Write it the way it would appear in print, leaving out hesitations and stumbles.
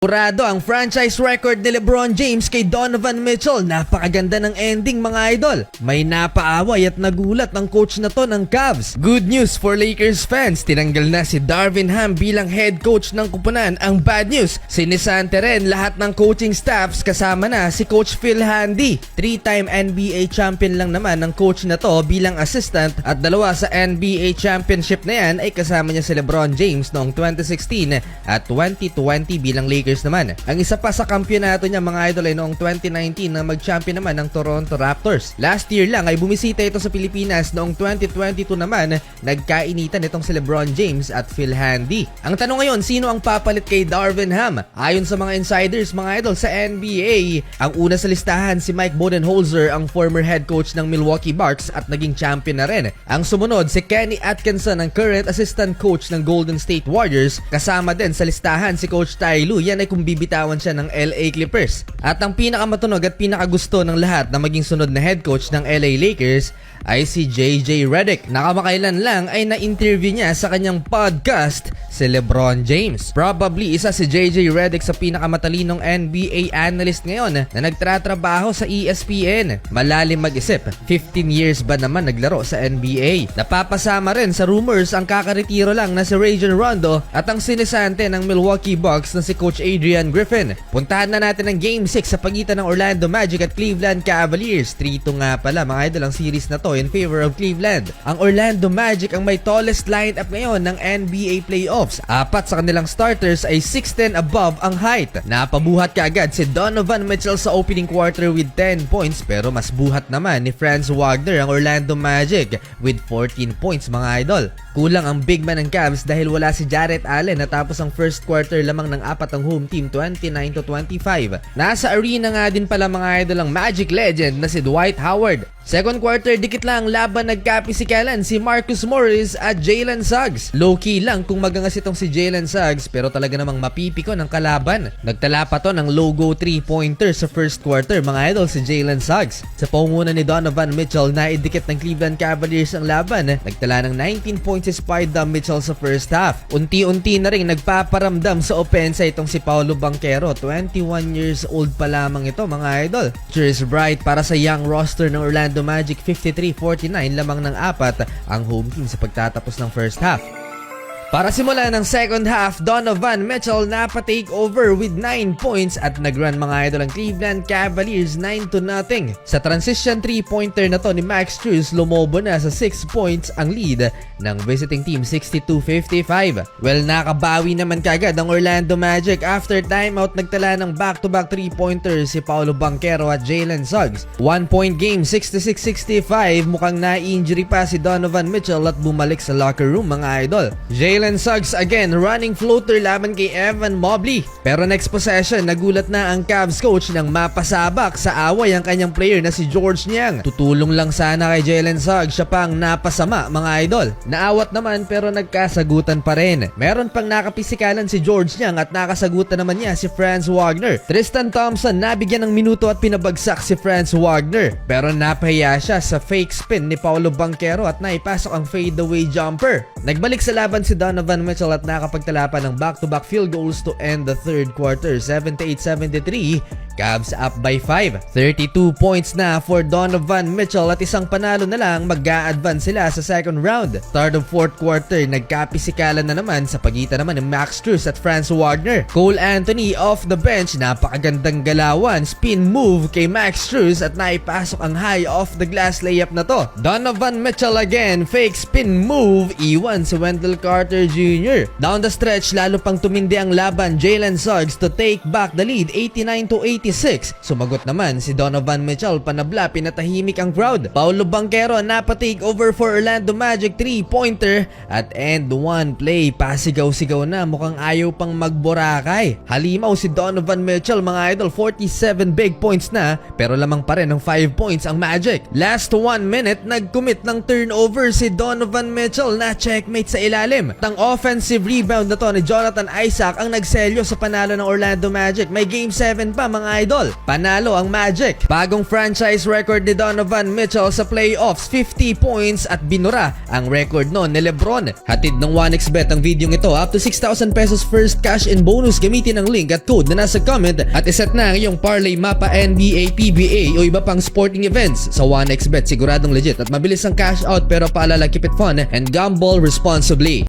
Sigurado ang franchise record ni LeBron James kay Donovan Mitchell. Napakaganda ng ending mga idol. May napaaway at nagulat ng coach na to ng Cavs. Good news for Lakers fans. Tinanggal na si Darvin Ham bilang head coach ng kupunan. Ang bad news, sinisante rin lahat ng coaching staffs kasama na si Coach Phil Handy. 3-time NBA champion lang naman ng coach na to bilang assistant at dalawa sa NBA championship na yan ay kasama niya si LeBron James noong 2016 at 2020 bilang Lakers naman. Ang isa pa sa kampyonato niya mga idol ay noong 2019 na mag-champion naman ng Toronto Raptors. Last year lang ay bumisita ito sa Pilipinas. Noong 2022 naman, nagkainitan itong si LeBron James at Phil Handy. Ang tanong ngayon, sino ang papalit kay Darvin Ham? Ayon sa mga insiders mga idol sa NBA, ang una sa listahan si Mike Budenholzer, ang former head coach ng Milwaukee Bucks at naging champion na rin. Ang sumunod si Kenny Atkinson, ang current assistant coach ng Golden State Warriors. Kasama din sa listahan si Coach Ty Lue, yan ay kung bibitawan siya ng LA Clippers. At ang pinakamatunog at pinakagusto ng lahat na maging sunod na head coach ng LA Lakers ay si JJ Redick. Nakamakailan lang ay na-interview niya sa kanyang podcast si LeBron James. Probably isa si JJ Redick sa pinakamatalinong NBA analyst ngayon na nagtratrabaho sa ESPN. Malalim mag-isip, 15 years ba naman naglaro sa NBA? Napapasama rin sa rumors ang kakaretiro lang na si Rajon Rondo at ang sinisante ng Milwaukee Bucks na si Coach Adrian Griffin. Puntahan na natin ang Game 6 sa pagitan ng Orlando Magic at Cleveland Cavaliers. 3-2 nga pala mga idol ang series na to in favor of Cleveland. Ang Orlando Magic ang may tallest lineup ngayon ng NBA playoffs. 4 sa kanilang starters ay 6'10" above ang height. Napabuhat kaagad si Donovan Mitchell sa opening quarter with 10 points pero mas buhat naman ni Franz Wagner ang Orlando Magic with 14 points mga idol. Kulang ang big man ng Cavs dahil wala si Jarrett Allen natapos ang first quarter lamang ng 4 ang home team 29-25. Nasa arena nga din pala mga idol ang Magic legend na si Dwight Howard. Second quarter, dikit lang laban nagkapisikalan si Marcus Morris at Jalen Suggs. Low-key lang kung magangas itong si Jalen Suggs pero talaga namang mapipiko ng kalaban. Nagtala pa to ng logo 3-pointer sa first quarter mga idol si Jalen Suggs. Sa pangunguna ni Donovan Mitchell na idikit ng Cleveland Cavaliers ang laban. Nagtala ng 19 points si Spida Mitchell sa first half. Unti-unti na rin nagpaparamdam sa opensa itong si Paolo Banchero. 21 years old pa lamang ito mga idol. Cheers bright para sa young roster ng Orlando Magic. 53-49 lamang ng 4 ang home team sa pagtatapos ng first half. Para simula ng second half, Donovan Mitchell napa-take over with 9 points at nag-run mga idol ang Cleveland Cavaliers 9-0. Sa transition 3-pointer na to ni Max Strus, lumobo na sa 6 points ang lead ng visiting team 62-55. Well, nakabawi naman kagad ang Orlando Magic. After timeout, nagtala ng back-to-back 3-pointers si Paolo Banchero at Jalen Suggs. 1-point game, 66-65. Mukhang na-injury pa si Donovan Mitchell at bumalik sa locker room mga idol. Jalen Suggs again running floater laban kay Evan Mobley. Pero next possession, nagulat na ang Cavs coach nang mapasabak sa away ang kanyang player na si George Niang. Tutulong lang sana kay Jalen Suggs, siya pang napasama mga idol. Naawat naman pero nagkasagutan pa rin. Meron pang nakapisikalan si George Niang at nakasagutan naman niya si Franz Wagner. Tristan Thompson nabigyan ng minuto at pinabagsak si Franz Wagner. Pero napahiya siya sa fake spin ni Paolo Banchero at naipasok ang fadeaway jumper. Nagbalik sa laban si Donovan Mitchell at nakapagtala pa ng back-to-back field goals to end the third quarter. 78-73, Cavs up by 5. 32 points na for Donovan Mitchell at isang panalo na lang mag-a-advance sila sa second round. Start of fourth quarter, nagkapisikalan na naman sa pagitan naman ng Max Strus at Franz Wagner. Cole Anthony off the bench, napakagandang galawan, spin move kay Max Strus at naipasok ang high off the glass layup na to. Donovan Mitchell again, fake spin move, iwan si Wendell Carter Jr. Down the stretch, lalo pang tumindi ang laban. Jalen Suggs to take back the lead 89-86. Sumagot naman si Donovan Mitchell, panabla, pinatahimik ang crowd. Paolo Banchero napa-take over for Orlando Magic 3-pointer at end one play. Pasigaw-sigaw na, mukhang ayaw pang magborakay. Halimaw si Donovan Mitchell mga idol, 47 big points na pero lamang pa rin ng 5 points ang Magic. Last 1 minute, nag-commit ng turnover si Donovan Mitchell na checkmate sa ilalim. Ang offensive rebound na to ni Jonathan Isaac ang nagselyo sa panalo ng Orlando Magic. May game 7 pa mga idol. Panalo ang Magic. Bagong franchise record ni Donovan Mitchell sa playoffs, 50 points at binura ang record noon ni LeBron. Hatid ng 1xBet ang video ito, up to 6,000 pesos first cash in bonus. Gamitin ang link at code na nasa comment at iset na ang iyong parlay, mapa, NBA, PBA o iba pang sporting events sa 1xBet. Siguradong legit at mabilis ang cash out, pero paalala, keep it fun and gamble responsibly.